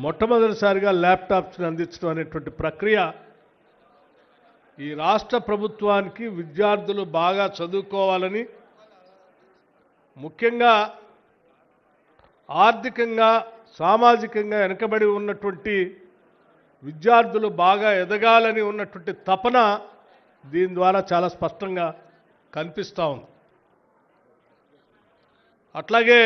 మొట్టమొదటిసారిగా ల్యాప్టాప్స్ని అందించడం అనేటువంటి ప్రక్రియ ఈ రాష్ట్ర ప్రభుత్వానికి విద్యార్థులు బాగా చదువుకోవాలని, ముఖ్యంగా ఆర్థికంగా సామాజికంగా వెనుకబడి ఉన్నటువంటి విద్యార్థులు బాగా ఎదగాలని ఉన్నటువంటి తపన దీని ద్వారా చాలా స్పష్టంగా కనిపిస్తూ ఉంది. అట్లాగే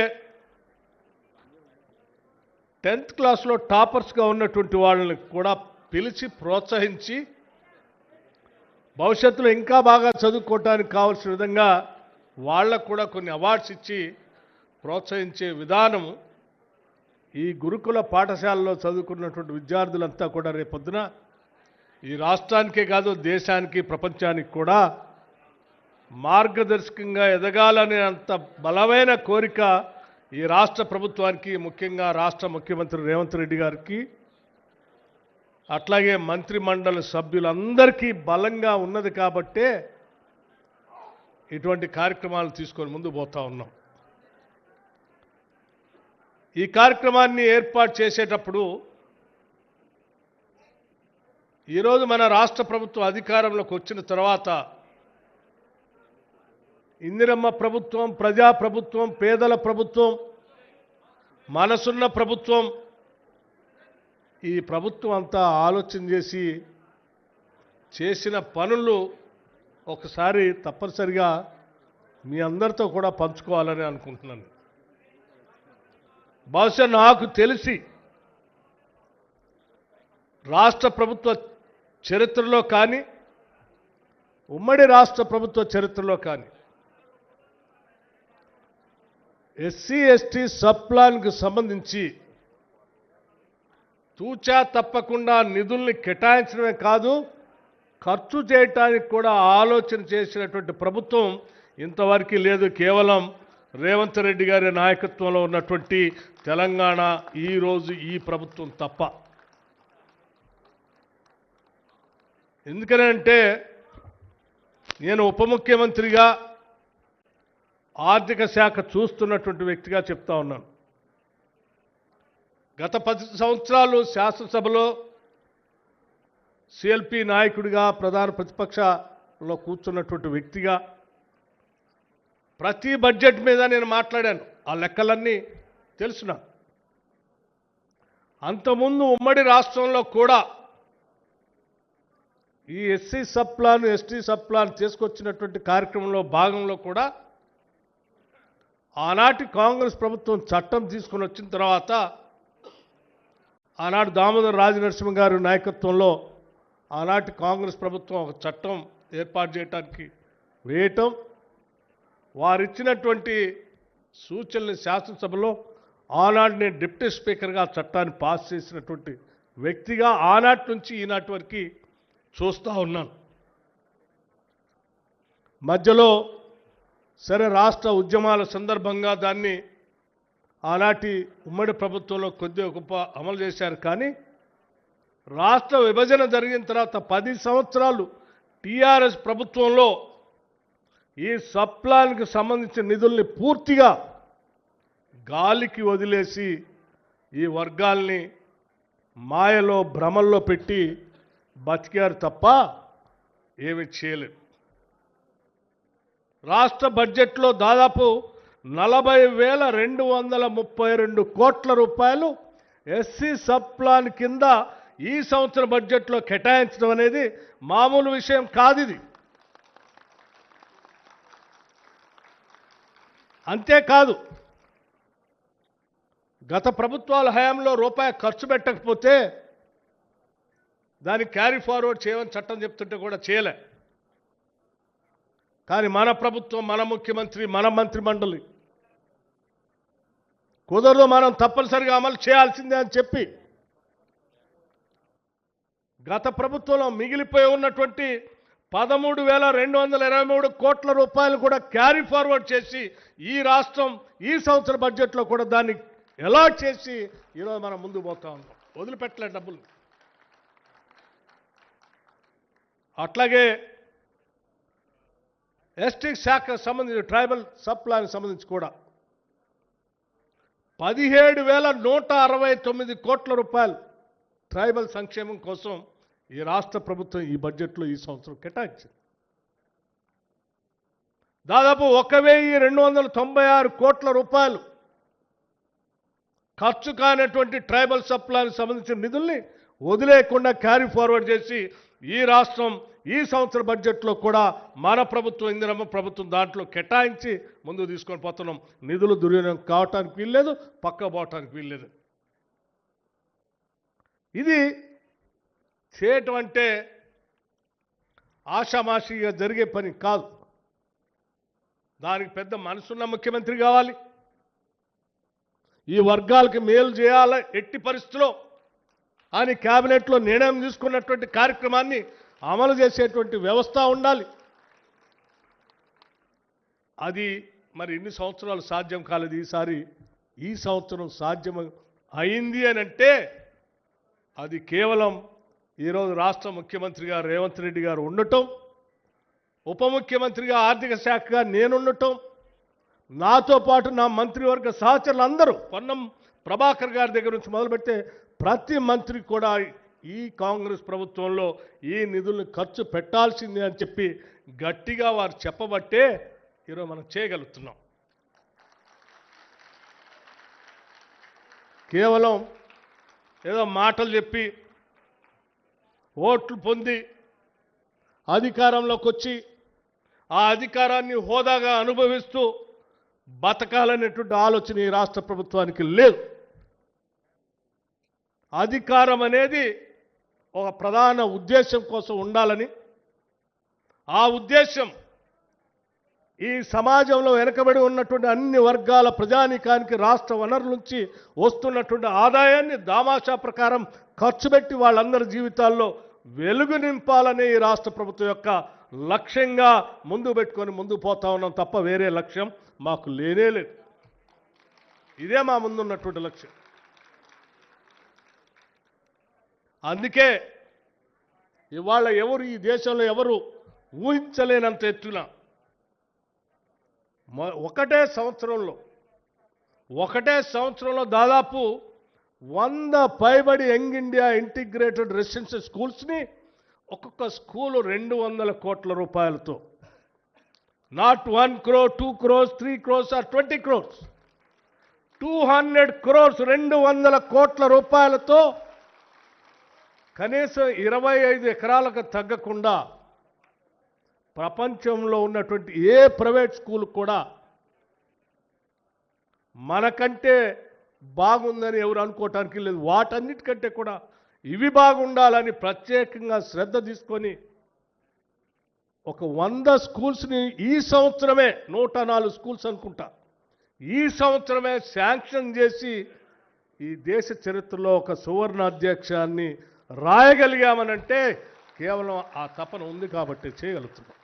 10th క్లాస్లో టాపర్స్గా ఉన్నటువంటి వాళ్ళని కూడా పిలిచి ప్రోత్సహించి భవిష్యత్తులో ఇంకా బాగా చదువుకోవటానికి కావాల్సిన విధంగా వాళ్ళకు కూడా కొన్ని అవార్డ్స్ ఇచ్చి ప్రోత్సహించే విధానం ఈ గురుకుల పాఠశాలలో చదువుకున్నటువంటి విద్యార్థులంతా కూడా రేపొద్దున ఈ రాష్ట్రానికే కాదు దేశానికి ప్రపంచానికి కూడా మార్గదర్శకంగా ఎదగాలనే అంత బలమైన కోరిక ఈ రాష్ట్ర ప్రభుత్వానికి, ముఖ్యంగా రాష్ట్ర ముఖ్యమంత్రి రేవంత్ రెడ్డి గారికి, అట్లాగే మంత్రిమండలి సభ్యులందరికీ బలంగా ఉన్నది కాబట్టే ఇటువంటి కార్యక్రమాలు తీసుకొని ముందు పోతా ఉన్నాం. ఈ కార్యక్రమాన్ని ఏర్పాటు చేసేటప్పుడు ఈరోజు మన రాష్ట్ర ప్రభుత్వం అధికారంలోకి వచ్చిన తర్వాత ఇందిరమ్మ ప్రభుత్వం, ప్రజా ప్రభుత్వం, పేదల ప్రభుత్వం, మనసున్న ప్రభుత్వం, ఈ ప్రభుత్వం అంతా ఆలోచన చేసి చేసిన పనులు ఒకసారి తప్పనిసరిగా మీ అందరితో కూడా పంచుకోవాలని అనుకుంటున్నాను. బహుశా నాకు తెలిసి రాష్ట్ర ప్రభుత్వ చరిత్రలో కానీ, ఉమ్మడి రాష్ట్ర ప్రభుత్వ చరిత్రలో కానీ ఎస్సీ ఎస్టీ సబ్ ప్లాన్కు సంబంధించి తూచా తప్పకుండా నిధుల్ని కేటాయించడమే కాదు, ఖర్చు చేయటానికి కూడా ఆలోచన చేసినటువంటి ప్రభుత్వం ఇంతవరకు లేదు. కేవలం రేవంత్ రెడ్డి గారి నాయకత్వంలో ఉన్నటువంటి తెలంగాణ ఈరోజు ఈ ప్రభుత్వం తప్ప. ఎందుకనంటే నేను ఉప ముఖ్యమంత్రిగా ఆర్థిక శాఖ చూస్తున్నటువంటి వ్యక్తిగా చెప్తా ఉన్నాను. గత 10 సంవత్సరాలు శాసనసభలో సిఎల్పి నాయకుడిగా, ప్రధాన ప్రతిపక్షలో కూర్చున్నటువంటి వ్యక్తిగా ప్రతి బడ్జెట్ మీద నేను మాట్లాడాను. ఆ లెక్కలన్నీ తెలుసు నాకు. అంతకుముందు ఉమ్మడి రాష్ట్రంలో కూడా ఈ SC sub plan, ST sub plan తీసుకొచ్చినటువంటి కార్యక్రమంలో భాగంలో కూడా ఆనాటి కాంగ్రెస్ ప్రభుత్వం చట్టం తీసుకుని వచ్చిన తర్వాత ఆనాడు దామోదర్ రాజనరసింహ గారి నాయకత్వంలో ఆనాటి కాంగ్రెస్ ప్రభుత్వం ఒక చట్టం ఏర్పాటు చేయడానికి వేయటం, వారిచ్చినటువంటి సూచనలు శాసనసభలో ఆనాడు నేను డిప్యూటీ స్పీకర్గా చట్టాన్ని పాస్ చేసినటువంటి వ్యక్తిగా ఆనాటి నుంచి ఈనాటి వరకు చూస్తూ ఉన్నాను. మధ్యలో సరే రాష్ట్ర ఉద్యమాల సందర్భంగా దాన్ని ఆనాటి ఉమ్మడి ప్రభుత్వంలో కొద్దిగా గొప్ప అమలు చేశారు. కానీ రాష్ట్ర విభజన జరిగిన తర్వాత 10 సంవత్సరాలు టీఆర్ఎస్ ప్రభుత్వంలో ఈ సబ్ ప్లాన్కి సంబంధించిన నిధుల్ని పూర్తిగా గాలికి వదిలేసి ఈ వర్గాల్ని మాయలో భ్రమల్లో పెట్టి బతికారు తప్ప ఏమీ చేయలేదు. రాష్ట్ర బడ్జెట్లో దాదాపు 40,232 కోట్ల రూపాయలు ఎస్సీ సబ్ ప్లాన్ కింద ఈ సంవత్సరం బడ్జెట్లో కేటాయించడం అనేది మామూలు విషయం కాదు. ఇది అంతేకాదు, గత ప్రభుత్వాల హయాంలో రూపాయి ఖర్చు పెట్టకపోతే దాన్ని క్యారీ ఫార్వర్డ్ చేయమని చట్టం చెప్తుంటే కూడా చేయలే. కానీ మన ప్రభుత్వం, మన ముఖ్యమంత్రి, మన మంత్రిమండలి కుదరదు, మనం తప్పనిసరిగా అమలు చేయాల్సిందే అని చెప్పి గత ప్రభుత్వంలో మిగిలిపోయి ఉన్నటువంటి 13,223 కోట్ల రూపాయలు కూడా క్యారీ ఫార్వర్డ్ చేసి ఈ రాష్ట్రం ఈ సంవత్సర బడ్జెట్లో కూడా దాన్ని అలాట్ చేసి ఈరోజు మనం ముందుకు పోతా ఉన్నాం. వదిలిపెట్టలే డబ్బులు. అట్లాగే ఎస్టీ శాఖకు సంబంధించి ట్రైబల్ సబ్ ప్లాన్కి సంబంధించి కూడా 17,169 కోట్ల రూపాయలు ట్రైబల్ సంక్షేమం కోసం ఈ రాష్ట్ర ప్రభుత్వం ఈ బడ్జెట్లో ఈ సంవత్సరం కేటాయించింది. దాదాపు 1,296 కోట్ల రూపాయలు ఖర్చు కానటువంటి ట్రైబల్ సప్లానికి సంబంధించిన నిధుల్ని వదిలేయకుండా క్యారీ ఫార్వర్డ్ చేసి ఈ రాష్ట్రం ఈ సంవత్సర బడ్జెట్లో కూడా మన ప్రభుత్వం ఇందిరమ్మ ప్రభుత్వం దాంట్లో కేటాయించి ముందుకు తీసుకొని పోతున్నాం. నిధులు దుర్వినియోగం కావటానికి వీల్లేదు, పక్క పోవటానికి వీల్లేదు. ఇది చేయటం అంటే ఆషామాషిగా జరిగే పని కాదు. దానికి పెద్ద మనసున్న ముఖ్యమంత్రి కావాలి. ఈ వర్గాలకి మేలు చేయాలి ఎట్టి పరిస్థితిలో అని కేబినెట్లో నిర్ణయం తీసుకున్నటువంటి కార్యక్రమాన్ని అమలు చేసేటువంటి వ్యవస్థ ఉండాలి. అది మరి ఇన్ని సంవత్సరాలు సాధ్యం కాలేదు. ఈ సంవత్సరం సాధ్యం అయింది అని అంటే అది కేవలం ఈరోజు రాష్ట్ర ముఖ్యమంత్రిగా రేవంత్ రెడ్డి గారు ఉండటం, ఉప ముఖ్యమంత్రిగా ఆర్థిక శాఖగా నేనుండటం, నాతో పాటు నా మంత్రివర్గ సహచరులు అందరూ పొన్నం ప్రభాకర్ గారి దగ్గర నుంచి మొదలుపెడితే ప్రతి మంత్రి కూడా ఈ కాంగ్రెస్ ప్రభుత్వంలో ఈ నిధులను ఖర్చు పెట్టాల్సిందే అని చెప్పి గట్టిగా వారు చెప్పబట్టే ఈరోజు మనం చేయగలుగుతున్నాం. కేవలం ఏదో మాటలు చెప్పి ఓట్లు పొంది అధికారంలోకి వచ్చి ఆ అధికారాన్ని హోదాగా అనుభవిస్తూ బతకాలనేటువంటి ఆలోచన ఈ రాష్ట్ర ప్రభుత్వానికి లేదు. అధికారం అనేది ఒక ప్రధాన ఉద్దేశం కోసం ఉండాలని, ఆ ఉద్దేశం ఈ సమాజంలో వెనుకబడి ఉన్నటువంటి అన్ని వర్గాల ప్రజానీకానికి రాష్ట్ర వనరుల నుంచి వస్తున్నటువంటి ఆదాయాన్ని దామాషా ప్రకారం ఖర్చు పెట్టి వాళ్ళందరి జీవితాల్లో వెలుగు నింపాలనే ఈ రాష్ట్ర ప్రభుత్వం యొక్క లక్ష్యంగా ముందు పెట్టుకొని ముందుకు పోతా ఉన్నాం తప్ప వేరే లక్ష్యం మాకు లేనే లేదు. ఇదే మా ముందున్నటువంటి లక్ష్యం. అందుకే ఇవాళ ఈ దేశంలో ఎవరు ఊహించలేనంత ఎత్తున ఒకటే సంవత్సరంలో దాదాపు 100 పైబడి యంగ్ ఇండియా ఇంటిగ్రేటెడ్ రెసిడెన్షియల్ స్కూల్స్ని ఒక్కొక్క స్కూలు 200 కోట్ల రూపాయలతో, not 1 crore, 2 crores, 3 crores or 20 crores, 200 crores 200 కోట్ల రూపాయలతో కనీసం 25 ఎకరాలకు తగ్గకుండా ప్రపంచంలో ఉన్నటువంటి ఏ ప్రైవేట్ స్కూల్ కూడా మనకంటే బాగుందని ఎవరు అనుకోవటానికి లేదు. వాటన్నిటికంటే కూడా ఇవి బాగుండాలని ప్రత్యేకంగా శ్రద్ధ తీసుకొని ఒక 100 స్కూల్స్ని ఈ సంవత్సరమే 104 స్కూల్స్ అనుకుంటా ఈ సంవత్సరమే శాంక్షన్ చేసి ఈ దేశ చరిత్రలో ఒక సువర్ణ అధ్యక్షాన్ని రాయగలిగామనంటే కేవలం ఆ తపన ఉంది కాబట్టి చేయగలుగుతున్నాం.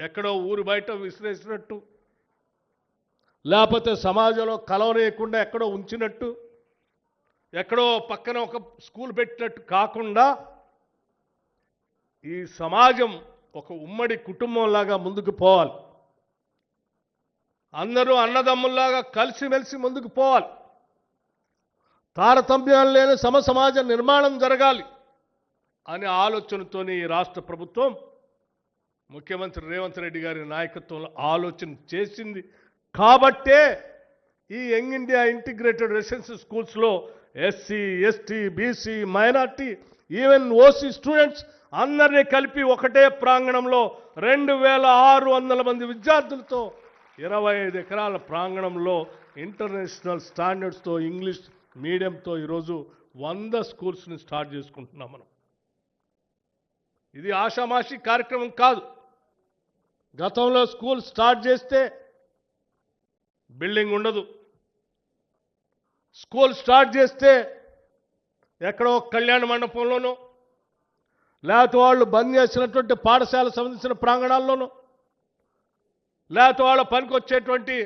ఎక్కడో ఊరు బయట విసిరేసినట్టు, లేకపోతే సమాజంలో కలవరేయకుండా ఎక్కడో ఉంచినట్టు, ఎక్కడో పక్కన ఒక స్కూల్ పెట్టినట్టు కాకుండా ఈ సమాజం ఒక ఉమ్మడి కుటుంబంలాగా ముందుకు పోవాలి. అందరూ అన్నదమ్ముల్లాగా కలిసిమెలిసి ముందుకు పోవాలి. తారతమ్యాలు లేని సమాజ నిర్మాణం జరగాలి అనే ఆలోచనతోనే ఈ రాష్ట్ర ప్రభుత్వం ముఖ్యమంత్రి రేవంత్ రెడ్డి గారి నాయకత్వంలో ఆలోచన చేసింది. కాబట్టే ఈ యంగ్ ఇండియా ఇంటిగ్రేటెడ్ రెసిడెన్షియల్ స్కూల్స్లో SC, ST, BC, minority, even OC students అందరినీ కలిపి ఒకటే ప్రాంగణంలో 2,600 మంది విద్యార్థులతో 25 ఎకరాల ప్రాంగణంలో ఇంటర్నేషనల్ స్టాండర్డ్స్తో ఇంగ్లీష్ మీడియంతో ఈరోజు 100 స్కూల్స్ని స్టార్ట్ చేసుకుంటున్నాం మనం. ఇది ఆషామాషి కార్యక్రమం కాదు. గతంలో స్కూల్ స్టార్ట్ చేస్తే బిల్డింగ్ ఉండదు. స్కూల్ స్టార్ట్ చేస్తే ఎక్కడో కళ్యాణ మండపంలోనో, లేకపోతే వాళ్ళు బంద్ చేసినటువంటి పాఠశాల సంబంధించిన ప్రాంగణాల్లోనూ, లేకపోతే వాళ్ళ పనికి వచ్చేటువంటి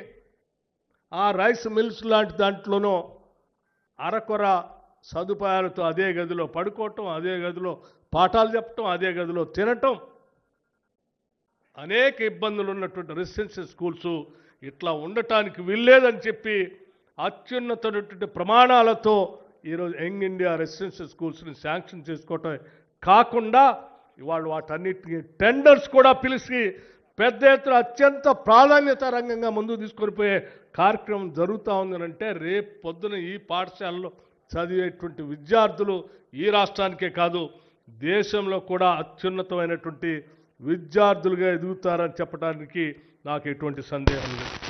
ఆ రైస్ మిల్స్ లాంటి దాంట్లోనూ అరకొర సదుపాయాలతో అదే గదిలో పడుకోవటం, అదే గదిలో పాఠాలు చెప్పటం, అదే గదిలో తినటం, అనేక ఇబ్బందులు ఉన్నటువంటి రెసిడెన్షియల్ స్కూల్స్ ఇట్లా ఉండటానికి వీల్లేదని చెప్పి అత్యున్నతమైనటువంటి ప్రమాణాలతో ఈరోజు యంగ్ ఇండియా రెసిడెన్షియల్ స్కూల్స్ని శాంక్షన్ చేసుకోవటం కాకుండా ఇవాళ వాటన్నిటికీ టెండర్స్ కూడా పిలిచి పెద్ద ఎత్తున అత్యంత ప్రాధాన్యత రంగంగా ముందుకు తీసుకొని పోయే కార్యక్రమం జరుగుతూ ఉందనంటే రేపు పొద్దున ఈ పాఠశాలలో చదివేటువంటి విద్యార్థులు ఈ రాష్ట్రానికే కాదు దేశంలో కూడా అత్యున్నతమైనటువంటి విద్యార్థులుగా ఎదుగుతారని చెప్పడానికి నాకు ఎటువంటి సందేహం లేదు.